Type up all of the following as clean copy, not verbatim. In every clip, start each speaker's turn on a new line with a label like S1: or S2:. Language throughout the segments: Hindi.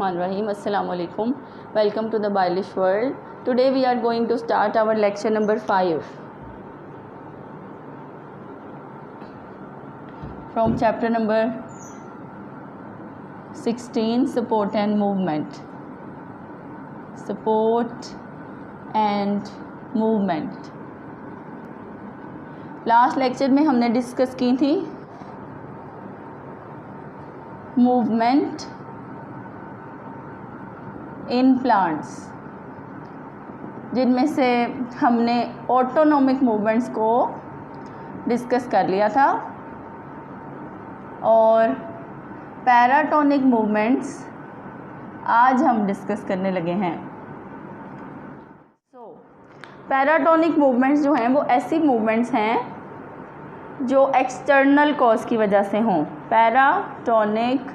S1: Bismillahirrahmanirrahim. Assalamu alaikum. Welcome to the Bailish world. Today we are going to start our lecture number 5 from chapter number 16, support and movement. Support and movement. Last lecture में हमने डिस्कस की थी मूवमेंट इन प्लांट्स, जिनमें से हमने ऑटोनोमिक मूवमेंट्स को डिस्कस कर लिया था और पैराटोनिक मूवमेंट्स आज हम डिस्कस करने लगे हैं। पैराटोनिक मूवमेंट्स जो हैं वो ऐसी मूवमेंट्स हैं जो एक्सटर्नल कॉज की वजह से हों। Paratonic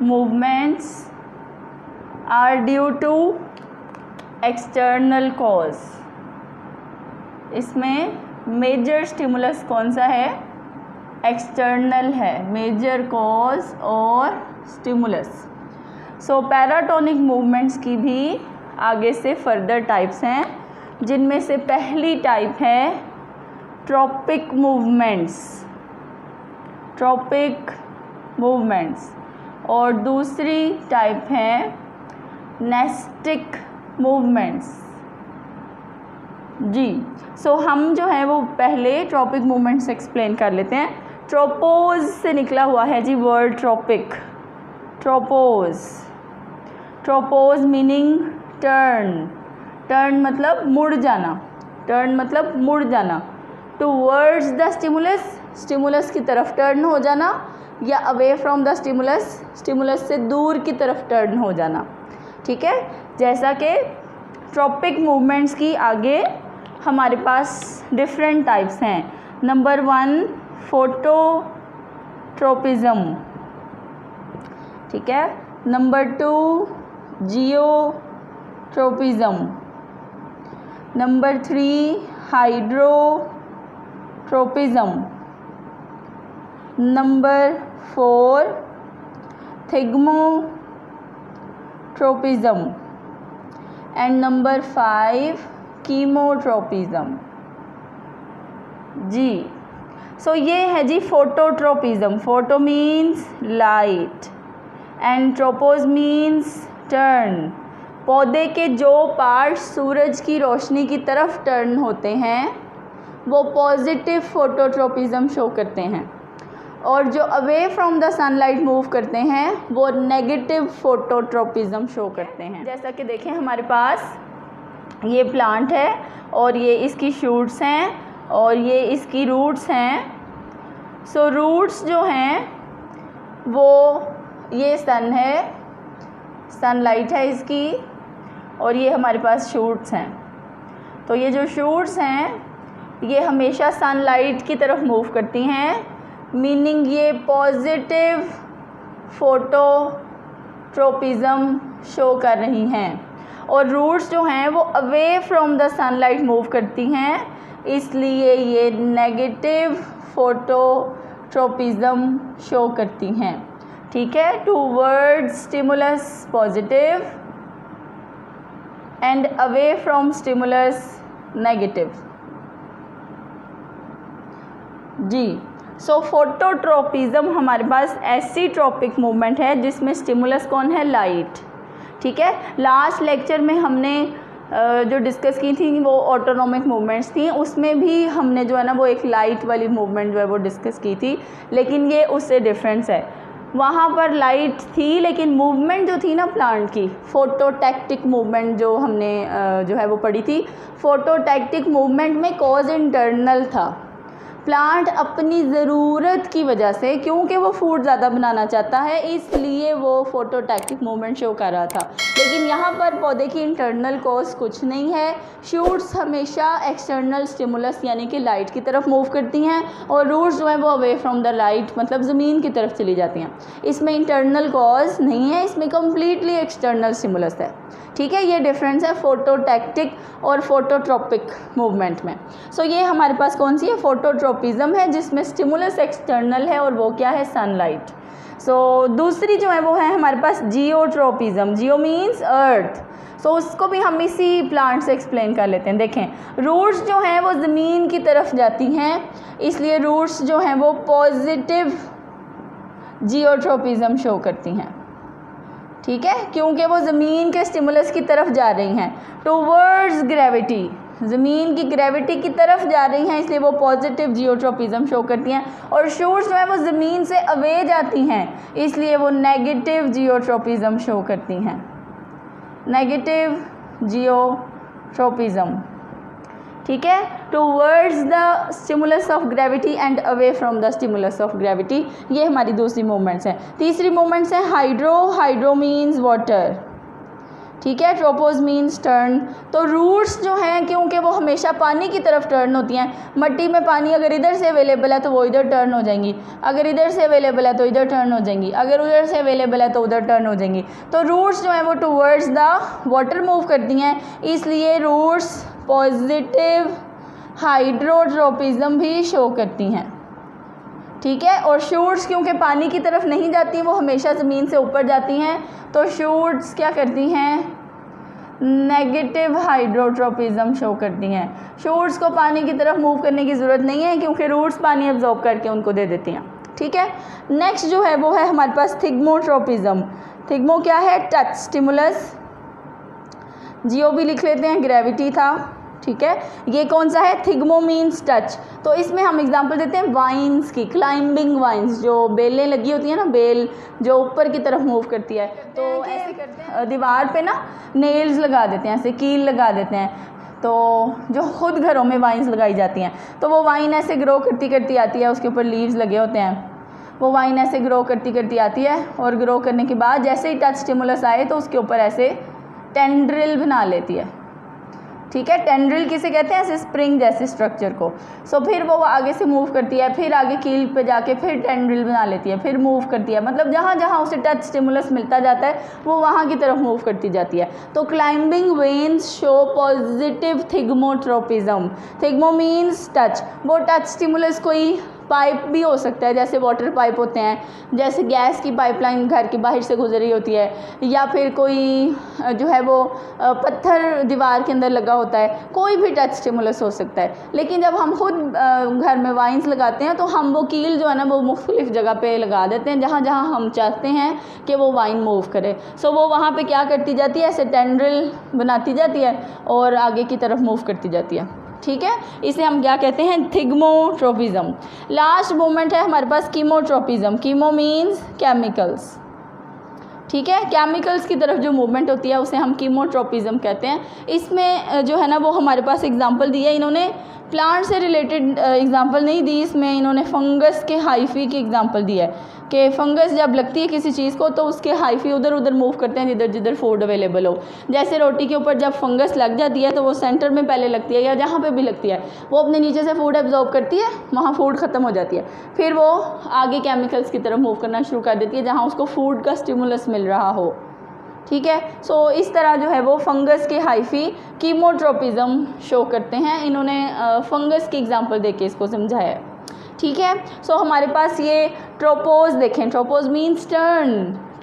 S1: movements are due to external cause. इसमें मेजर स्टिमुलस कौन सा है? एक्सटर्नल है, मेजर कॉज और स्टिमुलस। सो पैराटोनिक मूवमेंट्स की भी आगे से फर्दर टाइप्स हैं, जिनमें से पहली टाइप है ट्रॉपिक मूवमेंट्स, ट्रॉपिक मूवमेंट्स, और दूसरी टाइप है नेस्टिक मूवमेंट्स। जी, सो हम जो है वो पहले ट्रॉपिक मूवमेंट्स एक्सप्लेन कर लेते हैं। ट्रोपोज से निकला हुआ है जी word tropic. Tropos, tropos meaning turn, turn मतलब मुड़ जाना, टर्न मतलब मुड़ जाना। टूवर्ड्स द स्टिमुलस, स्टिमुलस की तरफ टर्न हो जाना, या away from the stimulus, stimulus से दूर की तरफ टर्न हो जाना। ठीक है, जैसा कि ट्रॉपिक मूवमेंट्स की आगे हमारे पास डिफरेंट टाइप्स हैं। नंबर 1 फोटोट्रोपिज्म, ठीक है। Number 2 geotropism. Number 3 hydrotropism. Number 4 thigmotropism and number 5 chemotropism. जी, सो ये है जी phototropism. Photo means light and tropos means turn. पौधे के जो पार्ट सूरज की रोशनी की तरफ टर्न होते हैं वो पॉजिटिव फोटोट्रोपिज्म शो करते हैं, और जो away from the sunlight move करते हैं वो नेगेटिव फोटोट्रोपिज्म शो करते हैं। जैसा कि देखें हमारे पास ये प्लांट है और ये इसकी शूट्स हैं और ये इसकी रूट्स हैं। सो रूट्स जो हैं वो ये सन है, सनलाइट है इसकी, और ये हमारे पास शूट्स हैं। तो ये जो शूट्स हैं ये हमेशा सनलाइट की तरफ मूव करती हैं, मीनिंग ये पॉजिटिव फोटोट्रोपिज्म शो कर रही हैं। और रूट्स जो हैं वो away from the sunlight move करती हैं, इसलिए ये नेगेटिव फोटोट्रोपिज्म शो करती हैं। ठीक है, towards stimulus positive and away from stimulus negative. जी, सो फोटोट्रोपिज्म हमारे पास ऐसी ट्रॉपिक मूवमेंट है जिसमें स्टिमुलस कौन है? लाइट। ठीक है, लास्ट लेक्चर में हमने जो डिस्कस की थी वो ऑटोनोमिक मूवमेंट्स थी, उसमें भी हमने जो है ना वो एक लाइट वाली मूवमेंट जो है वो डिस्कस की थी, लेकिन ये उससे डिफरेंस है। वहाँ पर लाइट थी लेकिन मूवमेंट जो थी ना प्लांट की, फोटोटैक्टिक मूवमेंट जो हमने जो है वो पढ़ी थी। फोटोटैक्टिक मूवमेंट में कॉज इंटरनल था। प्लांट अपनी ज़रूरत की वजह से, क्योंकि वो फूड ज़्यादा बनाना चाहता है, इसलिए वो फोटोटैक्टिक मूवमेंट शो कर रहा था। लेकिन यहाँ पर पौधे की इंटरनल कॉज कुछ नहीं है। शूट्स हमेशा एक्सटर्नल स्टिमुलस यानी कि लाइट की तरफ मूव करती हैं, और रूट्स जो हैं वो अवे फ्रॉम द लाइट मतलब ज़मीन की तरफ चली जाती हैं। इसमें इंटरनल कॉज नहीं है, इसमें कम्प्लीटली एक्सटर्नल स्टिमुलस है। ठीक है, ये डिफरेंस है फोटोटैक्टिक और फोटोट्रोपिक मूवमेंट में। सो ये हमारे पास कौन सी है? फोटोट्रोपिज्म है, जिसमें स्टिमुलस एक्सटर्नल है और वो क्या है? सनलाइट। सो दूसरी जो है वो है हमारे पास जियोट्रोपिज्म। जियो मीन्स अर्थ। सो उसको भी हम इसी प्लांट से एक्सप्लेन कर लेते हैं। देखें, रूट्स जो हैं वो ज़मीन की तरफ जाती हैं, इसलिए रूट्स जो हैं वो पॉजिटिव जियोट्रोपिज्म शो करती हैं। ठीक है, क्योंकि वो ज़मीन के स्टिमुलस की तरफ जा रही हैं टूवर्ड्स ग्रेविटी, ज़मीन की ग्रेविटी की तरफ जा रही हैं, इसलिए वो पॉजिटिव जियोट्रोपिज्म शो करती हैं। और शूट्स जो है वो ज़मीन से अवे जाती हैं, इसलिए वो नेगेटिव जियोट्रोपिज्म शो करती हैं, नेगेटिव जियोट्रोपिज्म। ठीक है, towards the stimulus of gravity and away from the stimulus of gravity. ये हमारी दूसरी मूवमेंट्स हैं। तीसरी मूवमेंट्स हैं हाइड्रो। Hydro means water. ठीक है, ट्रोपोज मीन्स टर्न। तो रूट्स जो हैं क्योंकि वो हमेशा पानी की तरफ टर्न होती हैं, मट्टी में पानी अगर इधर से अवेलेबल है तो वो इधर टर्न हो जाएंगी, अगर इधर से अवेलेबल है तो इधर टर्न हो जाएंगी, अगर उधर से अवेलेबल है तो उधर टर्न हो जाएंगी। तो रूट्स जो हैं वो टूवर्ड्स द वाटर मूव करती हैं, इसलिए रूट्स पॉजिटिव हाइड्रोट्रोपिज्म भी शो करती हैं। ठीक है, और शूट्स क्योंकि पानी की तरफ नहीं जाती, वो हमेशा ज़मीन से ऊपर जाती हैं, तो शूट्स क्या करती हैं, नेगेटिव हाइड्रोट्रोपिज्म शो करती हैं। शूट्स को पानी की तरफ मूव करने की ज़रूरत नहीं है क्योंकि रूट्स पानी अब्जॉर्ब करके उनको दे देती हैं। ठीक है, नेक्स्ट जो है वो है हमारे पास थिग्मोट्रोपिज्म। थिग्मो क्या है, टच स्टिमुलस। जियो भी लिख लेते हैं, ग्रेविटी था। ठीक है, ये कौन सा है, थिग्मो मीन्स टच। तो इसमें हम एग्जांपल देते हैं वाइन्स की, क्लाइंबिंग वाइन्स, जो बेलें लगी होती हैं ना, बेल जो ऊपर की तरफ मूव करती है, तो ऐसे करते हैं दीवार पे ना नेल्स लगा देते हैं, ऐसे कील लगा देते हैं, तो जो खुद घरों में वाइन्स लगाई जाती हैं, तो वो वाइन ऐसे ग्रो करती करती आती है, उसके ऊपर लीव्स लगे होते हैं, वो वाइन ऐसे ग्रो करती करती आती है, और ग्रो करने के बाद जैसे ही टच स्टिमुलस आए तो उसके ऊपर ऐसे टेंड्रिल बना लेती है। ठीक है, टेंड्रिल किसे कहते हैं, ऐसे स्प्रिंग जैसे स्ट्रक्चर को। सो फिर वो आगे से मूव करती है, फिर आगे कील पे जाके फिर टेंड्रिल बना लेती है, फिर मूव करती है, मतलब जहाँ जहाँ उसे टच स्टिमुलस मिलता जाता है वो वहाँ की तरफ मूव करती जाती है। तो climbing vines show positive thigmotropism. Thigmo means touch. वो टच स्टिमुलस कोई पाइप भी हो सकता है, जैसे वाटर पाइप होते हैं, जैसे गैस की पाइपलाइन घर के बाहर से गुजर रही होती है, या फिर कोई जो है वो पत्थर दीवार के अंदर लगा होता है, कोई भी टच स्टिमुलस हो सकता है। लेकिन जब हम खुद घर में वाइन्स लगाते हैं तो हम वो कील जो है ना वो मुख्तलिफ जगह पे लगा देते हैं जहाँ जहाँ हम चाहते हैं कि वो वाइन मूव करे। सो वो वहाँ पे क्या करती जाती है, ऐसे टेंड्रिल बनाती जाती है और आगे की तरफ मूव करती जाती है। ठीक है, इसे हम क्या कहते हैं, थिग्मोट्रोपिज्म। लास्ट मूवमेंट है हमारे पास कीमोट्रोपिज्म। Chemo means chemicals. ठीक है, केमिकल्स की तरफ जो मूवमेंट होती है उसे हम कीमोट्रोपिज्म कहते हैं। इसमें जो है ना वो हमारे पास एग्जांपल दी है, इन्होंने प्लांट से रिलेटेड एग्जांपल नहीं दी, इसमें इन्होंने फंगस के हाइफी की एग्जांपल दी है कि फंगस जब लगती है किसी चीज़ को तो उसके हाइफी उधर उधर मूव करते हैं जिधर जिधर फूड अवेलेबल हो। जैसे रोटी के ऊपर जब फंगस लग जाती है तो वो सेंटर में पहले लगती है या जहाँ पे भी लगती है वो अपने नीचे से फूड एब्जॉर्ब करती है, वहाँ फूड ख़त्म हो जाती है, फिर वो आगे केमिकल्स की तरफ मूव करना शुरू कर देती है जहाँ उसको फूड का स्टिमुलस मिल रहा हो। ठीक है, सो इस तरह जो है वो फंगस के हाइफी कीमोट्रोपिज्म शो करते हैं। इन्होंने फंगस की एग्जांपल देके इसको समझाया। ठीक है, सो हमारे पास ये ट्रोपोज देखें, ट्रोपोज मीन्स टर्न।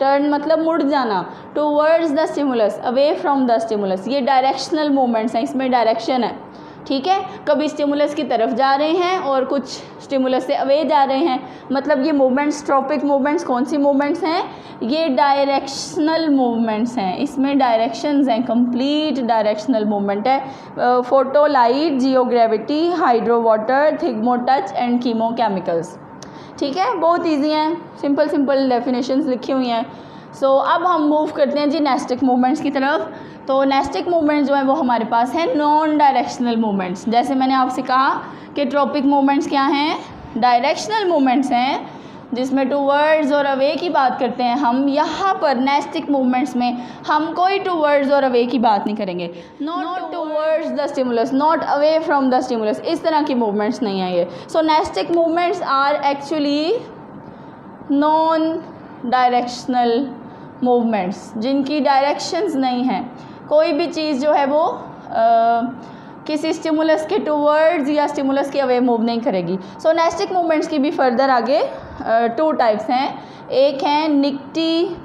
S1: टर्न मतलब मुड़ जाना, towards the stimulus, away from the stimulus. ये डायरेक्शनल मूवमेंट्स हैं, इसमें डायरेक्शन है। ठीक है, कभी स्टिमुलस की तरफ जा रहे हैं और कुछ स्टिमुलस से अवे जा रहे हैं, मतलब ये मूवमेंट्स, ट्रॉपिक मूवमेंट्स कौन सी मूवमेंट्स हैं, ये डायरेक्शनल मूवमेंट्स हैं, इसमें डायरेक्शंस हैं, कंप्लीट डायरेक्शनल मूवमेंट है। Photo light, geo gravity, hydro water, thigmo touch and chemo chemicals. ठीक है, बहुत ईजी हैं, सिंपल सिंपल डेफिनेशंस लिखी हुई हैं। सो अब हम मूव करते हैं जी नेस्टिक मूवमेंट्स की तरफ। तो नेस्टिक मूवमेंट्स जो है वो हमारे पास है नॉन डायरेक्शनल मूवमेंट्स। जैसे मैंने आपसे कहा कि ट्रॉपिक मूवमेंट्स क्या हैं, डायरेक्शनल मूवमेंट्स हैं जिसमें टूवर्ड्स और अवे की बात करते हैं हम। यहाँ पर नेस्टिक मूवमेंट्स में हम कोई टूवर्ड्स और अवे की बात नहीं करेंगे, not towards the stimulus, not away from the stimulus, इस तरह की मूवमेंट्स नहीं है ये। So nastic movements are actually non directional movements जिनकी डायरेक्शंस नहीं हैं। कोई भी चीज़ जो है वो किसी स्टिमुलस के टूवर्ड्स या स्टिमुलस के अवे मूव नहीं करेगी। सो नेस्टिक मूवमेंट्स की भी फर्दर आगे 2 टाइप्स हैं। एक हैं निक्टी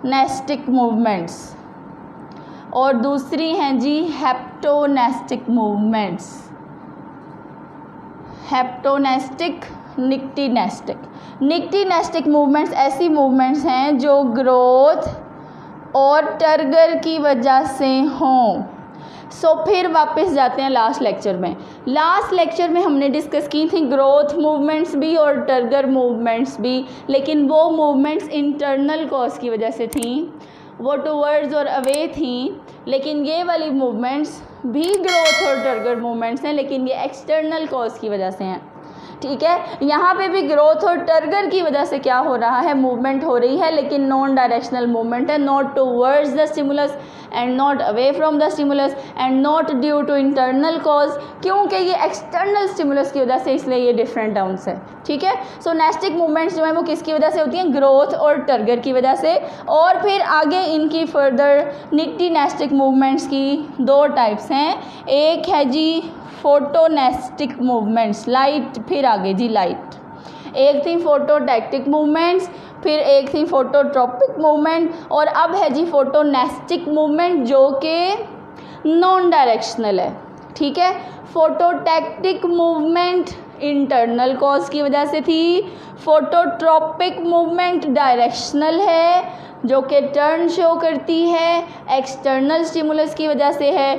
S1: नेस्टिक मूवमेंट्स और दूसरी हैं जी हेप्टोनेस्टिक मूवमेंट्स। हेप्टोनेस्टिक, निक्टीनेस्टिक। निक्टीनेस्टिक मूवमेंट्स ऐसी मूवमेंट्स हैं जो ग्रोथ और टर्गर की वजह से हों। सो फिर वापस जाते हैं लास्ट लेक्चर में। लास्ट लेक्चर में हमने डिस्कस की थी ग्रोथ मूवमेंट्स भी और टर्गर मूवमेंट्स भी, लेकिन वो मूवमेंट्स इंटरनल कॉज की वजह से थी, वो टूवर्ड्स और अवे थी। लेकिन ये वाली मूवमेंट्स भी ग्रोथ और टर्गर मूवमेंट्स हैं, लेकिन ये एक्सटर्नल कॉज की वजह से हैं। ठीक है, यहाँ पे भी ग्रोथ और टर्गर की वजह से क्या हो रहा है, मूवमेंट हो रही है, लेकिन नॉन डायरेक्शनल मूवमेंट है, not towards the stimulus and not away from the stimulus and not due to internal cause, क्योंकि ये एक्सटर्नल स्टिमुलस की वजह से, इसलिए ये डिफरेंट टर्म्स है। ठीक है, सो नेस्टिक मूवमेंट्स जो है वो किसकी वजह से होती हैं, ग्रोथ और टर्गर की वजह से। और फिर आगे इनकी फर्दर निक्टीनेस्टिक मूवमेंट्स की 2 टाइप्स हैं। एक है जी फोटोनेस्टिक मूवमेंट्स, लाइट, फिर आगे जी लाइट। एक थी फोटोटैक्टिक मूवमेंट्स, फिर एक थी फोटोट्रॉपिक मूवमेंट, और अब है जी फोटोनेस्टिक मूवमेंट जो कि नॉन डायरेक्शनल है। ठीक है, फोटोटैक्टिक मूवमेंट इंटरनल कॉज की वजह से थी, फोटोट्रॉपिक मूवमेंट डायरेक्शनल है जो कि टर्न शो करती है, एक्सटर्नल स्टिमुलस की वजह से है।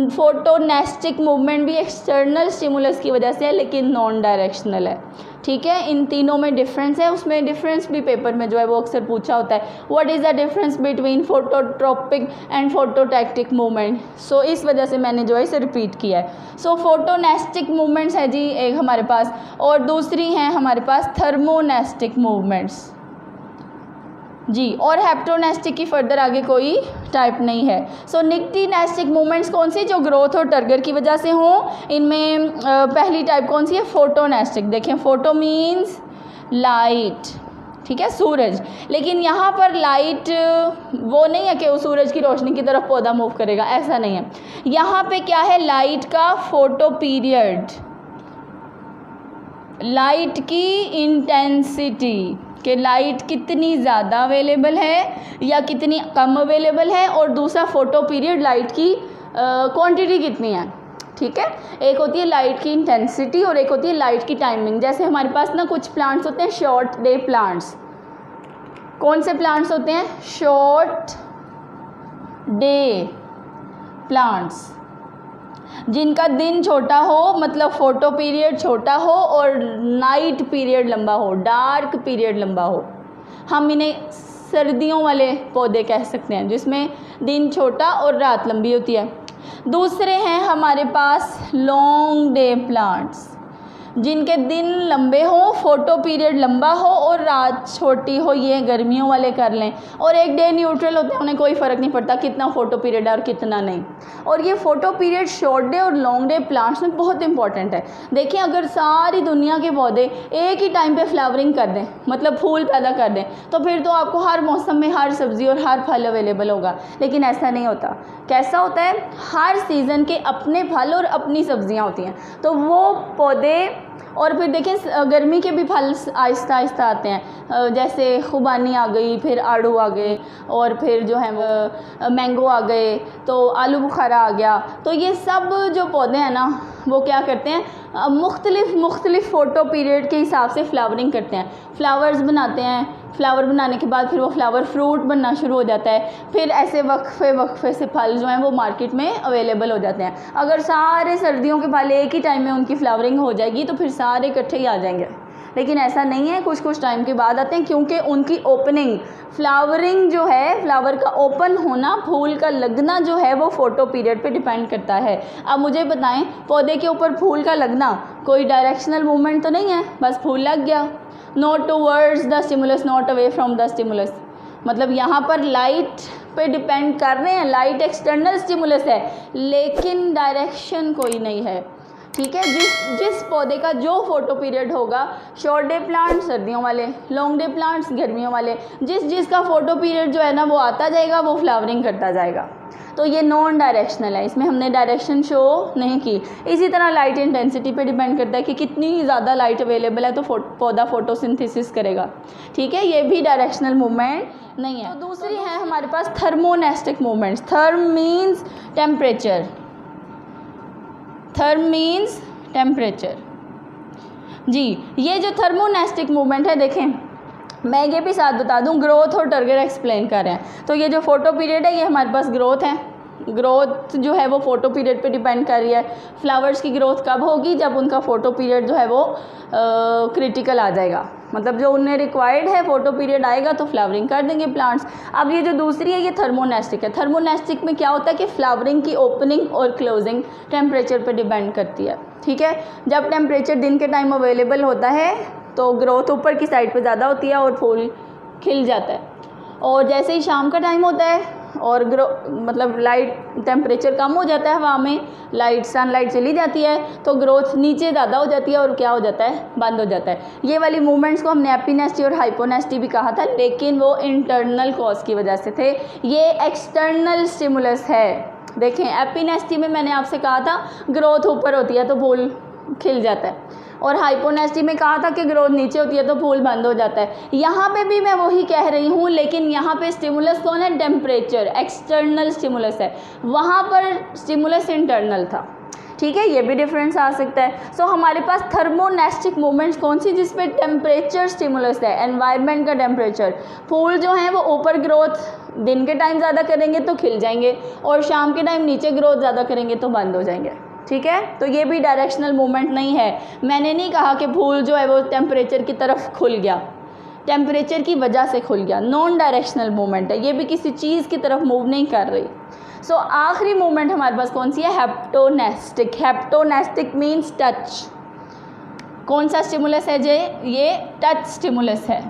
S1: फोटोनेस्टिक मूवमेंट भी एक्सटर्नल स्टिमुलस की वजह से है, लेकिन नॉन डायरेक्शनल है। ठीक है, इन तीनों में डिफरेंस है। उसमें डिफरेंस भी पेपर में जो है वो अक्सर पूछा होता है, what is the difference between phototropic and phototactic movement. So इस वजह से मैंने जो है इसे रिपीट किया है। सो फोटोनेस्टिक मूवमेंट्स है जी एक हमारे पास, और दूसरी हैं हमारे पास थर्मोनेस्टिक मूवमेंट्स जी, और हेप्टोनेस्टिक की फर्दर आगे कोई टाइप नहीं है। सो निक्टीनेस्टिक मूवमेंट्स कौन सी, जो ग्रोथ और टर्गर की वजह से हों। इनमें पहली टाइप कौन सी है, फोटोनेस्टिक। देखें, फोटो मीन्स लाइट, ठीक है, सूरज। लेकिन यहाँ पर लाइट वो नहीं है कि वो सूरज की रोशनी की तरफ पौधा मूव करेगा, ऐसा नहीं है। यहाँ पे क्या है, लाइट का फोटो पीरियड, लाइट की इंटेंसिटी, कि लाइट कितनी ज़्यादा अवेलेबल है या कितनी कम अवेलेबल है, और दूसरा फोटो पीरियड, लाइट की क्वांटिटी कितनी है। ठीक है, एक होती है लाइट की इंटेंसिटी और एक होती है लाइट की टाइमिंग। जैसे हमारे पास ना कुछ प्लांट्स होते हैं शॉर्ट डे प्लांट्स। कौन से प्लांट्स होते हैं, शॉर्ट डे प्लांट्स, जिनका दिन छोटा हो, मतलब फोटो पीरियड छोटा हो और नाइट पीरियड लंबा हो, डार्क पीरियड लंबा हो। हम इन्हें सर्दियों वाले पौधे कह सकते हैं, जिसमें दिन छोटा और रात लंबी होती है। दूसरे हैं हमारे पास लॉन्ग डे प्लांट्स, जिनके दिन लंबे हो, फोटो पीरियड लंबा हो और रात छोटी हो। ये गर्मियों वाले कर लें। और एक डे न्यूट्रल होते हैं, उन्हें कोई फ़र्क नहीं पड़ता कितना फ़ोटो पीरियड है और कितना नहीं। और ये फ़ोटो पीरियड शॉर्ट डे और लॉन्ग डे प्लांट्स में बहुत इंपॉर्टेंट है। देखिए, अगर सारी दुनिया के पौधे एक ही टाइम पे फ्लावरिंग कर दें, मतलब फूल पैदा कर दें, तो फिर तो आपको हर मौसम में हर सब्ज़ी और हर फल अवेलेबल होगा। लेकिन ऐसा नहीं होता। कैसा होता है, हर सीज़न के अपने फल और अपनी सब्ज़ियाँ होती हैं। तो वो पौधे, और फिर देखें गर्मी के भी फल आहिस्ता आहिस्ता आते हैं, जैसे खुबानी आ गई, फिर आड़ू आ गए, और फिर जो है मैंगो आ गए, तो आलू बुखारा आ गया। तो ये सब जो पौधे हैं ना, वो क्या करते हैं, मुख्तलिफ फ़ोटो पीरियड के हिसाब से फ्लावरिंग करते हैं, फ्लावर्स बनाते हैं। फ्लावर बनाने के बाद फिर वो फ्लावर फ्रूट बनना शुरू हो जाता है। फिर ऐसे वक्फे से फल जो हैं वो मार्केट में अवेलेबल हो जाते हैं। अगर सारे सर्दियों के फल एक ही टाइम में उनकी फ्लावरिंग हो जाएगी तो फिर सारे इकट्ठे ही आ जाएंगे। लेकिन ऐसा नहीं है, कुछ कुछ टाइम के बाद आते हैं, क्योंकि उनकी ओपनिंग, फ्लावरिंग जो है, फ्लावर का ओपन होना, फूल का लगना जो है, वो फ़ोटो पीरियड पे डिपेंड करता है। अब मुझे बताएं, पौधे के ऊपर फूल का लगना कोई डायरेक्शनल मूवमेंट तो नहीं है, बस फूल लग गया। Not towards the stimulus, not away from the stimulus, मतलब यहाँ पर लाइट पे डिपेंड कर रहे हैं, लाइट एक्सटर्नल स्टिमुलस है, लेकिन डायरेक्शन कोई नहीं है। ठीक है, जिस पौधे का जो फोटो पीरियड होगा, शॉर्ट डे प्लांट सर्दियों वाले, लॉन्ग डे प्लांट्स गर्मियों वाले, जिसका फोटो पीरियड जो है ना वो आता जाएगा, वो फ्लावरिंग करता जाएगा। तो ये नॉन डायरेक्शनल है, इसमें हमने डायरेक्शन शो नहीं की। इसी तरह लाइट इंटेंसिटी पे डिपेंड करता है कि कितनी ज़्यादा लाइट अवेलेबल है तो पौधा फोटोसिंथेसिस करेगा, ठीक है। ये भी डायरेक्शनल मूवमेंट नहीं है। तो दूसरी है हमारे पास thermonastic movements. Therm means temperature, therm means temperature जी। ये जो थर्मोनेस्टिक मूवमेंट है, देखें मैं ये भी साथ बता दूं, ग्रोथ और टर्गर एक्सप्लेन कर रहे हैं। तो ये जो फोटो पीरियड है ये हमारे पास ग्रोथ है। ग्रोथ जो है वो फोटो पीरियड पे डिपेंड कर रही है। फ्लावर्स की ग्रोथ कब होगी? जब उनका फोटो पीरियड जो है वो क्रिटिकल आ जाएगा, मतलब जो उन्हें रिक्वायर्ड है फोटो पीरियड आएगा तो फ्लावरिंग कर देंगे प्लांट्स। अब ये जो दूसरी है ये थर्मोनेस्टिक है। थर्मोनेस्टिक में क्या होता है कि फ्लावरिंग की ओपनिंग और क्लोजिंग टेम्परेचर पे डिपेंड करती है, ठीक है। जब टेम्परेचर दिन के टाइम अवेलेबल होता है तो ग्रोथ ऊपर की साइड पे ज़्यादा होती है और फूल खिल जाता है, और जैसे ही शाम का टाइम होता है और मतलब लाइट टेम्परेचर कम हो जाता है, हवा में लाइट सनलाइट चली जाती है तो ग्रोथ नीचे ज़्यादा हो जाती है और क्या हो जाता है? बंद हो जाता है। ये वाली मूवमेंट्स को हमने एपिनेस्टी और हाइपोनेस्टी भी कहा था, लेकिन वो इंटरनल कॉज की वजह से थे। ये एक्सटर्नल स्टिमुलस है। देखें एपिनेस्टी में मैंने आपसे कहा था ग्रोथ ऊपर होती है तो फूल खिल जाता है, और हाइपोनेस्टी में कहा था कि ग्रोथ नीचे होती है तो फूल बंद हो जाता है। यहाँ पे भी मैं वही कह रही हूँ, लेकिन यहाँ पे स्टिमुलस कौन है? टेम्परेचर, एक्सटर्नल स्टिमुलस है। वहाँ पर स्टिमुलस इंटरनल था, ठीक है। ये भी डिफरेंस आ सकता है। सो हमारे पास थर्मोनेस्टिक मूवमेंट्स कौन सी? जिसपे टेम्परेचर स्टिमुलस है, एनवायरनमेंट का टेम्परेचर। फूल जो हैं वो ऊपर ग्रोथ दिन के टाइम ज़्यादा करेंगे तो खिल जाएंगे, और शाम के टाइम नीचे ग्रोथ ज़्यादा करेंगे तो बंद हो जाएंगे, ठीक है। तो ये भी डायरेक्शनल मूवमेंट नहीं है। मैंने नहीं कहा कि फूल जो है वो टेम्परेचर की तरफ खुल गया, टेम्परेचर की वजह से खुल गया। नॉन डायरेक्शनल मूवमेंट है, ये भी किसी चीज़ की तरफ मूव नहीं कर रही। सो आखिरी मूवमेंट हमारे पास कौन सी है? हेप्टोनेस्टिक। हेप्टोनेस्टिक मीन्स टच। कौन सा स्टिमुलस है जे? ये टच स्टिमुलस है,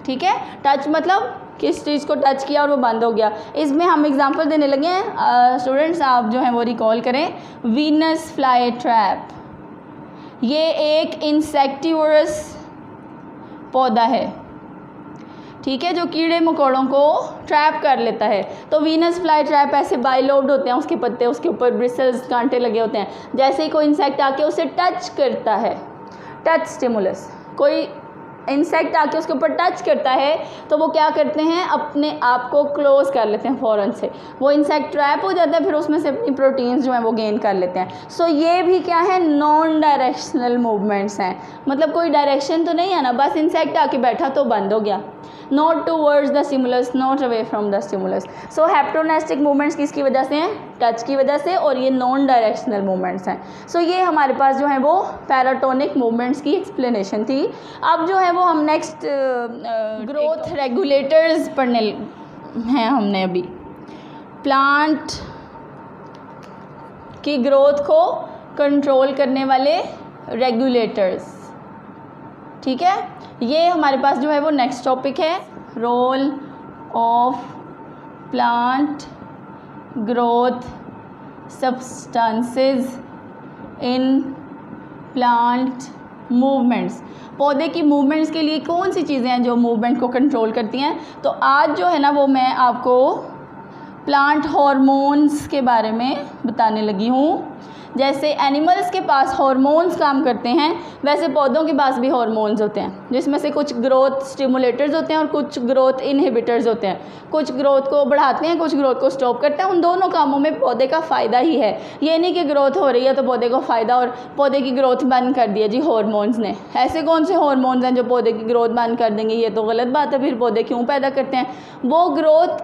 S1: ठीक है। टच मतलब किस चीज़ को टच किया और वो बंद हो गया। इसमें हम एग्जांपल देने लगे हैं, स्टूडेंट्स आप जो हैं वो रिकॉल करें। वीनस फ्लाई ट्रैप, ये एक इंसेक्टिवरस पौधा है, ठीक है, जो कीड़े मकोड़ों को ट्रैप कर लेता है। तो वीनस फ्लाई ट्रैप ऐसे बाइलोब्ड होते हैं उसके पत्ते, उसके ऊपर ब्रिसल्स कांटे लगे होते हैं। जैसे ही कोई इंसेक्ट आके उसे टच करता है, टच स्टिमुलस, कोई इंसेक्ट आके उसके ऊपर टच करता है तो वो क्या करते हैं? अपने आप को क्लोज कर लेते हैं फ़ौरन से। वो इंसेक्ट ट्रैप हो जाता है, फिर उसमें से अपनी प्रोटीन्स जो हैं वो गेन कर लेते हैं। सो ये भी क्या है? नॉन डायरेक्शनल मूवमेंट्स हैं। मतलब कोई डायरेक्शन तो नहीं है ना, बस इंसेक्ट आके बैठा तो बंद हो गया। Not towards the stimulus, not away from the stimulus. So haptonastic movements किसकी वजह से हैं? टच की वजह से, और ये नॉन डायरेक्शनल मूवमेंट्स हैं। सो ये हमारे पास जो है वो पैराटोनिक मूवमेंट्स की एक्सप्लेनेशन थी। अब जो है वो हम नेक्स्ट ग्रोथ रेगुलेटर्स पढ़ने हैं हमने अभी। प्लांट की ग्रोथ को कंट्रोल करने वाले रेगुलेटर्स, ठीक है। ये हमारे पास जो है वो नेक्स्ट टॉपिक है, role of plant growth substances in plant movements. पौधे की मूवमेंट्स के लिए कौन सी चीज़ें हैं जो मूवमेंट को कंट्रोल करती हैं? तो आज जो है ना वो मैं आपको प्लांट हार्मोन्स के बारे में बताने लगी हूँ। जैसे एनिमल्स के पास हार्मोन्स काम करते हैं, वैसे पौधों के पास भी हार्मोन्स होते हैं, जिसमें से कुछ ग्रोथ स्टिमुलेटर्स होते हैं और कुछ ग्रोथ इनहिबिटर्स होते हैं। कुछ ग्रोथ को बढ़ाते हैं, कुछ ग्रोथ को स्टॉप करते हैं। उन दोनों कामों में पौधे का फ़ायदा ही है। ये नहीं कि ग्रोथ हो रही है तो पौधे को फ़ायदा और पौधे की ग्रोथ बंद कर दिया जी हार्मोन्स ने। ऐसे कौन से हार्मोन्स हैं जो पौधे की ग्रोथ बंद कर देंगे? ये तो गलत बात है। फिर पौधे क्यों पैदा करते हैं? वो ग्रोथ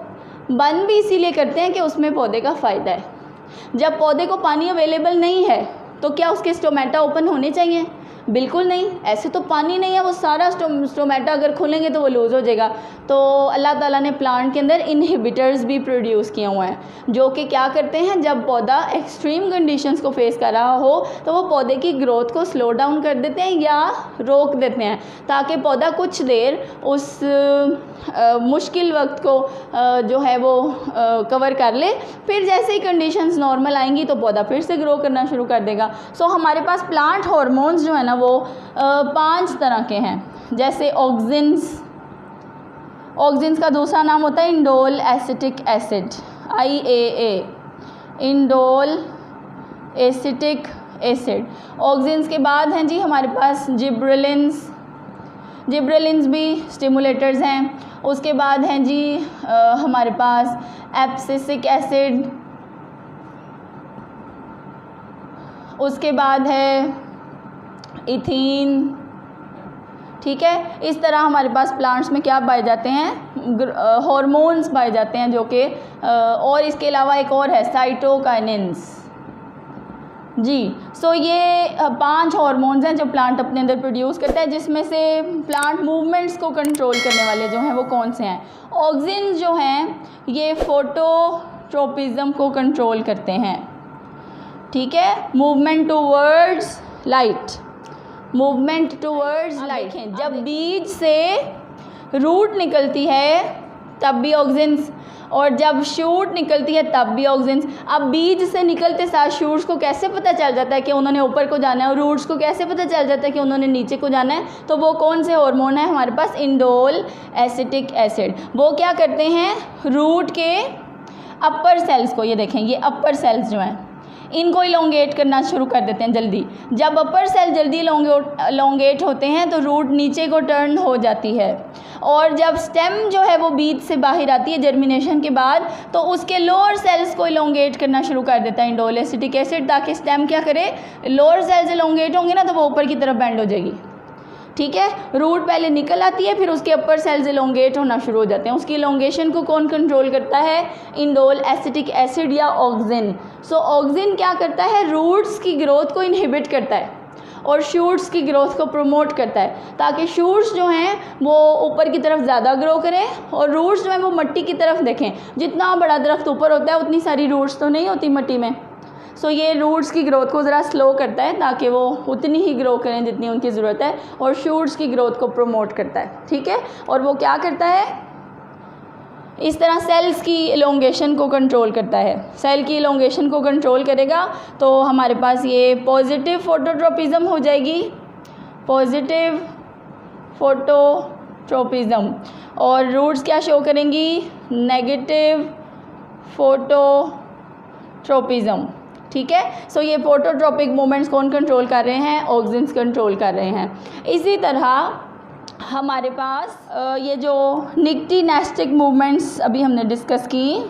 S1: बंद भी इसीलिए करते हैं कि उसमें पौधे का फ़ायदा है। जब पौधे को पानी अवेलेबल नहीं है तो क्या उसके स्टोमेटा ओपन होने चाहिए? बिल्कुल नहीं। ऐसे तो पानी नहीं है, वो सारा स्टोमेटा अगर खोलेंगे तो वो लूज़ हो जाएगा। तो अल्लाह ताला ने प्लांट के अंदर इनहिबिटर्स भी प्रोड्यूस किए हुए हैं, जो कि क्या करते हैं, जब पौधा एक्सट्रीम कंडीशंस को फेस कर रहा हो तो वो पौधे की ग्रोथ को स्लो डाउन कर देते हैं या रोक देते हैं, ताकि पौधा कुछ देर उस मुश्किल वक्त को जो है वो कवर कर ले। फिर जैसे ही कंडीशंस नॉर्मल आएंगी तो पौधा फिर से ग्रो करना शुरू कर देगा। सो हमारे पास प्लांट हार्मोन्स जो है ना वो 5 तरह के हैं। जैसे ऑक्सिन्स, ऑक्सिन्स का दूसरा नाम होता है indole acetic acid, IAA। Indole acetic acid. Auxins के बाद हैं जी हमारे पास जिब्रेलिन्स, जिब्रेलिन्स भी स्टिमुलेटर्स हैं। उसके बाद हैं जी हमारे पास एब्सिसिक एसिड, उसके बाद है इथीन, ठीक है। इस तरह हमारे पास प्लांट्स में क्या पाए जाते हैं, हार्मोन्स पाए जाते हैं जो कि और इसके अलावा एक और है साइटोकाइनेंस जी। सो ये 5 हार्मोन्स हैं जो प्लांट अपने अंदर प्रोड्यूस करता है, जिसमें से प्लांट मूवमेंट्स को कंट्रोल करने वाले जो हैं वो कौन से हैं। ऑक्सिन्स जो हैं ये फोटोट्रोपिज्म को कंट्रोल करते हैं, ठीक है। Movement towards light, movement towards light. जब बीज से रूट निकलती है तब भी ऑक्सिन्स, और जब शूट निकलती है तब भी ऑक्सिन्स। अब बीज से निकलते साथ शूट्स को कैसे पता चल जाता है कि उन्होंने ऊपर को जाना है, और रूट्स को कैसे पता चल जाता है कि उन्होंने नीचे को जाना है, तो वो कौन से हार्मोन है हमारे पास, इंडोल एसिटिक एसिड। वो क्या करते हैं, रूट के अपर सेल्स को, ये देखें ये अपर सेल्स जो हैं इनको इलोंगेट करना शुरू कर देते हैं जल्दी। जब अपर सेल जल्दी इलोंगेट होते हैं तो रूट नीचे को टर्न हो जाती है, और जब स्टेम जो है वो बीज से बाहर आती है जर्मिनेशन के बाद, तो उसके लोअर सेल्स को इलोंगेट करना शुरू कर देता है इंडोल एसिटिक एसिड, ताकि स्टेम क्या करे, लोअर सेल्स इलोंगेट होंगे ना तो वो ऊपर की तरफ बेंड हो जाएगी, ठीक है। रूट पहले निकल आती है, फिर उसके अपर सेल्स इलोंगेट होना शुरू हो जाते हैं। उसकी इलोंगेशन को कौन कंट्रोल करता है, इंडोल एसिटिक एसिड या ऑक्सिन। सो ऑक्सिन क्या करता है, रूट्स की ग्रोथ को इनहिबिट करता है और शूट्स की ग्रोथ को प्रमोट करता है, ताकि शूट्स जो हैं वो ऊपर की तरफ ज़्यादा ग्रो करें, और रूट्स जो हैं वो मिट्टी की तरफ देखें। जितना बड़ा दरख्त ऊपर होता है उतनी सारी रूट्स तो नहीं होती मिट्टी में। सो ये रूट्स की ग्रोथ को ज़रा स्लो करता है ताकि वो उतनी ही ग्रो करें जितनी उनकी ज़रूरत है, और शूट्स की ग्रोथ को प्रमोट करता है, ठीक है। और वो क्या करता है, इस तरह सेल्स की इलोंगेशन को कंट्रोल करता है। सेल की इलोंगेशन को कंट्रोल करेगा तो हमारे पास ये पॉजिटिव फोटोट्रोपिज्म हो जाएगी, पॉजिटिव फोटोट्रोपिज्म, और रूट्स क्या शो करेंगी, नेगेटिव फोटोट्रोपिज्म, ठीक है। सो ये फोटोट्रोपिक मूवमेंट्स कौन कंट्रोल कर रहे हैं, ऑक्सिन्स कंट्रोल कर रहे हैं। इसी तरह हमारे पास ये जो निक्टिनेस्टिक मूवमेंट्स अभी हमने डिस्कस की,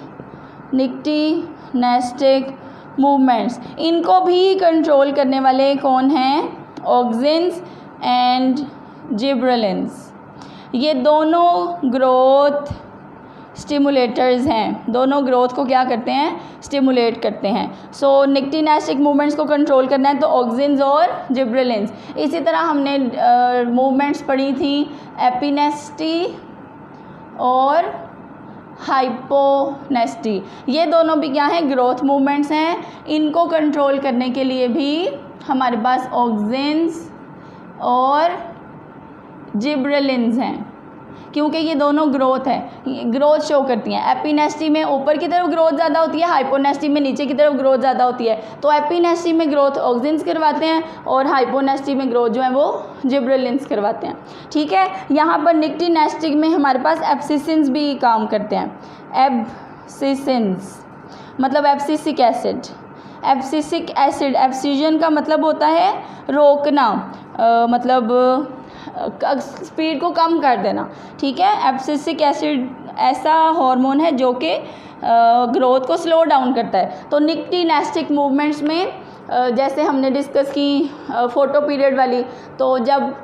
S1: निक्टिनेस्टिक मूवमेंट्स, इनको भी कंट्रोल करने वाले कौन हैं, ऑक्सिन्स एंड जिब्रेलिन्स। ये दोनों ग्रोथ स्टिमुलेटर्स हैं, दोनों ग्रोथ को क्या करते हैं, स्टिमुलेट करते हैं। सो निक्टिनेस्टिक मूवमेंट्स को कंट्रोल करना है तो ऑक्सिन्स और जिब्रेलिन्स। इसी तरह हमने मूवमेंट्स पढ़ी थी एपिनेस्टी और हाइपोनेस्टी, ये दोनों भी क्या हैं, ग्रोथ मूवमेंट्स हैं। इनको कंट्रोल करने के लिए भी हमारे पास ऑक्सिन्स और जिब्रेलिन्स हैं, क्योंकि ये दोनों ग्रोथ है, ग्रोथ शो करती हैं। एपिनेस्टी में ऊपर की तरफ ग्रोथ ज़्यादा होती है, हाइपोनेस्टी में नीचे की तरफ ग्रोथ ज़्यादा होती है। तो एपिनेस्टी में ग्रोथ ऑक्सिन्स करवाते हैं और हाइपोनेस्टी में ग्रोथ जो है वो जिब्रेलिन्स करवाते हैं, ठीक है। यहाँ पर निक्टिनेस्टिक में हमारे पास एब्सिसिन्स भी काम करते हैं। एब्सिसिन्स मतलब एब्सिसिक एसिड, एब्सिसिक एसिड, एब्सिजन का मतलब होता है रोकना, मतलब स्पीड को कम कर देना, ठीक है। एब्सिसिक एसिड ऐसा हार्मोन है जो कि ग्रोथ को स्लो डाउन करता है। तो निक्टिनेस्टिक मूवमेंट्स में जैसे हमने डिस्कस की फोटो पीरियड वाली, तो जब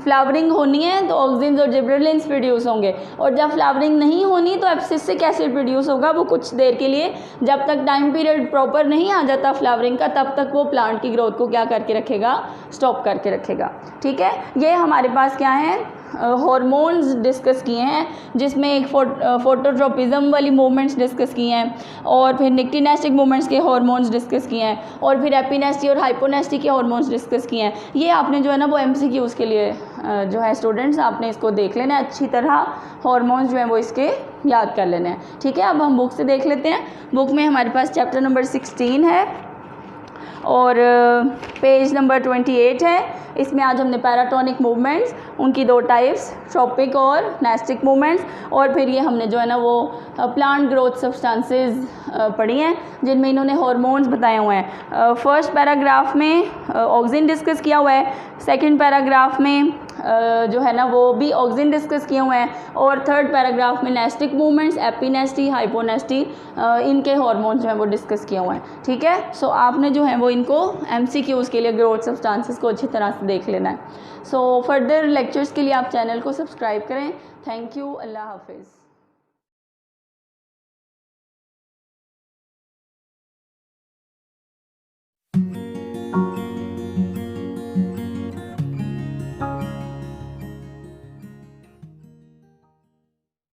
S1: फ्लावरिंग होनी है तो ऑक्सिन्स और जिब्रेलिन्स प्रोड्यूस होंगे, और जब फ्लावरिंग नहीं होनी तो एब्सिसिक एसिड प्रोड्यूस होगा, वो कुछ देर के लिए, जब तक टाइम पीरियड प्रॉपर नहीं आ जाता फ्लावरिंग का तब तक वो प्लांट की ग्रोथ को क्या करके रखेगा, स्टॉप करके रखेगा, ठीक है। ये हमारे पास क्या है, हार्मोन्स डिस्कस किए हैं, जिसमें एक फोटोट्रोपिज्म वाली मूवमेंट्स डिस्कस की हैं, और फिर निक्टिनेस्टिक मूवमेंट्स के हार्मोन्स डिस्कस किए हैं, और फिर एपिनेस्टी और हाइपोनेस्टी के हार्मोन्स डिस्कस किए हैं। ये आपने जो है ना वो MCQs के लिए जो है स्टूडेंट्स आपने इसको देख लेना है अच्छी तरह, हार्मोन्स जो हैं वो इसके याद कर लेने हैं, ठीक है। अब हम बुक से देख लेते हैं। बुक में हमारे पास चैप्टर नंबर 16 है और पेज नंबर 28 है। इसमें आज हमने पैराटोनिक मूवमेंट्स उनकी दो टाइप्स, ट्रॉपिक और नेस्टिक मूवमेंट्स। और फिर ये हमने जो है ना वो प्लांट ग्रोथ सब्सटेंसेस पढ़ी हैं जिनमें इन्होंने हार्मोन्स बताए हुए हैं। फर्स्ट पैराग्राफ में ऑक्सिन डिस्कस किया हुआ है, सेकंड पैराग्राफ में जो है ना वो भी ऑक्सिन डिस्कस किए हुए हैं, और थर्ड पैराग्राफ में नेस्टिक मूवमेंट्स, एपिनेस्टी, हाइपोनेस्टी, इनके हार्मोन्स जो हैं वो डिस्कस किए हुए हैं। ठीक है, सो आपने जो है वो इनको MCQs के लिए ग्रोथ सब्सटेंसेस को अच्छी तरह से देख लेना है। सो फर्दर लेक्चर्स के लिए आप चैनल को सब्सक्राइब करें। थैंक यू, अल्लाह हाफिज़।